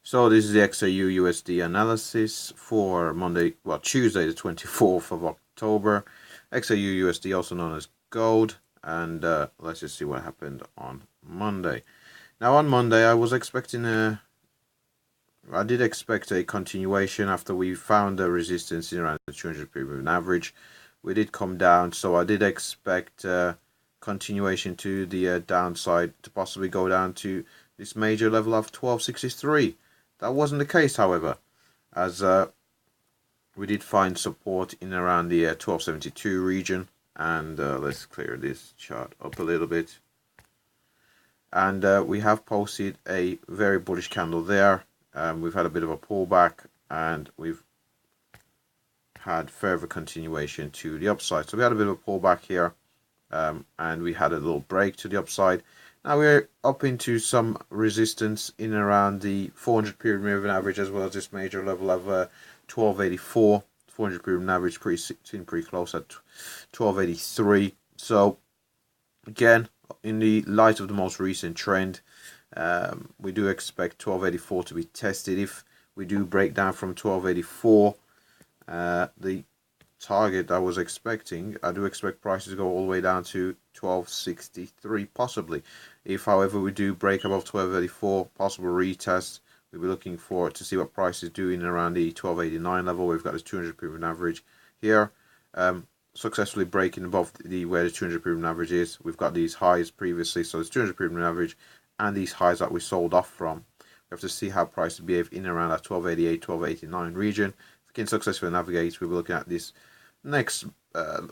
So this is the XAUUSD analysis for Tuesday the 24th of October. XAUUSD, also known as gold, and let's just see what happened on Monday. Now on Monday I did expect a continuation after we found a resistance in around the 200 period moving average. We did come down, so I did expect continuation to the downside to possibly go down to this major level of 1263. That wasn't the case, however, as we did find support in around the 1272 region. And let's clear this chart up a little bit. And we have posted a very bullish candle there. We've had a bit of a pullback, and we've had further continuation to the upside. So we had a bit of a pullback here, and we had a little break to the upside. Now we're up into some resistance in around the 400 period moving average, as well as this major level of 1284. 400 period average sitting pretty close at 1283. So again, in the light of the most recent trend, we do expect 1284 to be tested. If we do break down from 1284, the target I was expecting, I do expect prices to go all the way down to 1263 possibly. If however we do break above 1284, possible retest, we'll be looking for to see what prices do in around the 1289 level. We've got this 200 period average here, successfully breaking above where the 200 period average is. We've got these highs previously, so it's 200 period average and these highs that we sold off from. We have to see how prices behave in around that 1288, 1289 region. If we can successfully navigate, we'll be looking at this next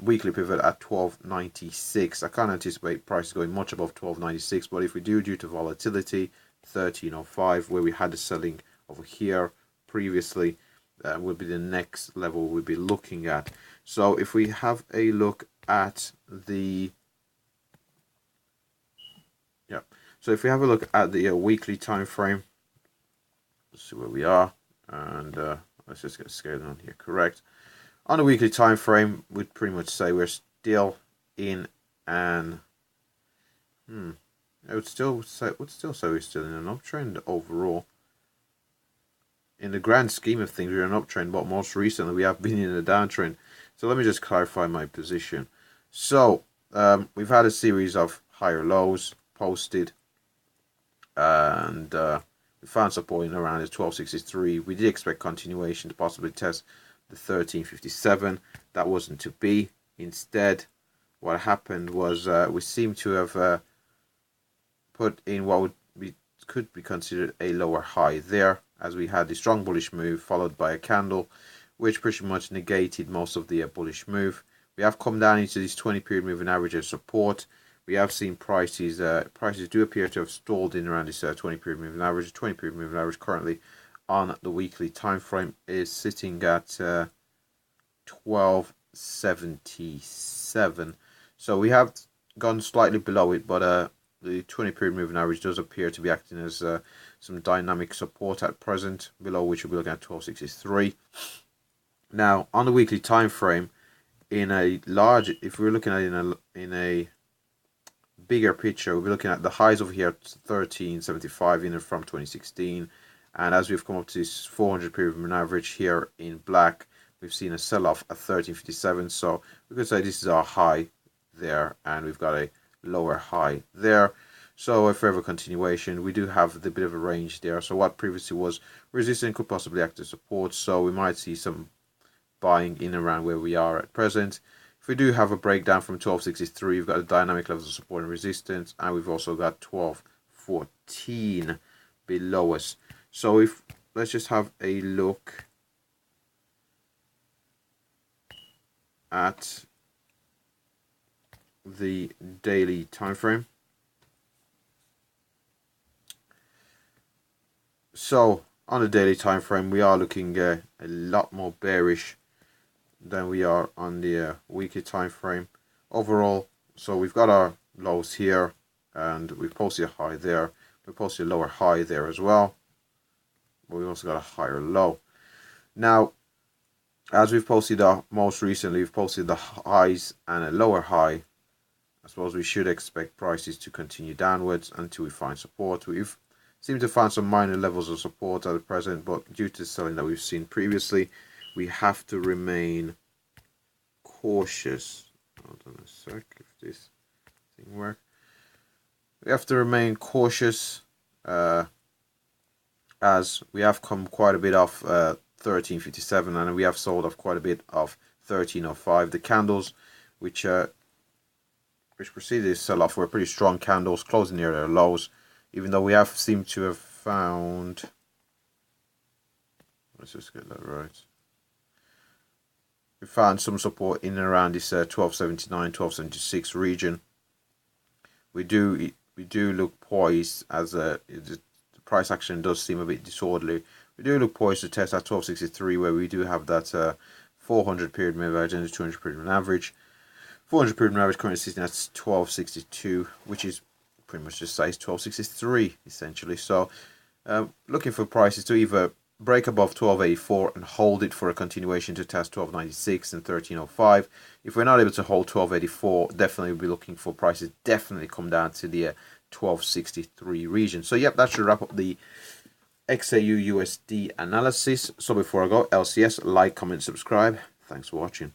weekly pivot at 1296. I can't anticipate prices going much above 1296, but if we do, due to volatility, 1305, where we had the selling over here previously, will be the next level we'll be looking at. So if we have a look at the weekly time frame, let's see where we are, and let's just get scaled on here. Correct. On a weekly time frame, we'd pretty much say we're still in an I would still say we're still in an uptrend overall. In the grand scheme of things, we're in an uptrend, but most recently we have been in a downtrend. So let me just clarify my position. So we've had a series of higher lows posted, and we found support in around the 1263. We did expect continuation to possibly test the 1357. That wasn't to be. Instead, what happened was we seem to have put in what could be considered a lower high there, as we had the strong bullish move followed by a candle which pretty much negated most of the bullish move. We have come down into this 20 period moving average as support. We have seen prices do appear to have stalled in around this 20 period moving average. The 20 period moving average currently on the weekly time frame is sitting at 1277. So we have gone slightly below it, but the 20 period moving average does appear to be acting as some dynamic support at present, below which we'll be looking at 1263. Now on the weekly time frame, if we're looking at it in a bigger picture, we'll be looking at the highs over here at 1375 in from 2016, and as we've come up to this 400 period moving average here in black, we've seen a sell-off at 1357. So we could say this is our high there, and we've got a lower high there. So a further continuation, we do have the bit of a range there. So what previously was resistance could possibly act as support. So we might see some buying in around where we are at present. If we do have a breakdown from 1263, we've got the dynamic levels of support and resistance, and we've also got 1214 below us. So let's just have a look at the daily time frame. So on the daily time frame, we are looking a lot more bearish than we are on the weekly time frame overall. So we've got our lows here, and we've posted a high there. We posted a lower high there as well, but we also got a higher low. Now, as we've posted most recently, we've posted the highs and a lower high. I suppose we should expect prices to continue downwards until we find support. We've Seem to find some minor levels of support at the present, but due to selling that we've seen previously, we have to remain cautious. Hold on a sec, if this thing works. We have to remain cautious as we have come quite a bit off 1357, and we have sold off quite a bit of 1305. The candles which preceded this sell-off were pretty strong candles, closing near their lows, even though we have seemed to have found, let's just get that right, we found some support in and around this 1279, 1276 region. We do look poised, as the price action does seem a bit disorderly. We do look poised to test at 1263, where we do have that 400 period moving average and the 200 period moving average. 400 period moving average currently sitting at 1262, which is pretty much just size 1263 essentially. So looking for prices to either break above 1284 and hold it for a continuation to test 1296 and 1305. If we're not able to hold 1284, definitely we'll be looking for prices definitely come down to the 1263 region. So yep, that should wrap up the XAUUSD analysis. So before I go, LCS, like, comment, subscribe. Thanks for watching.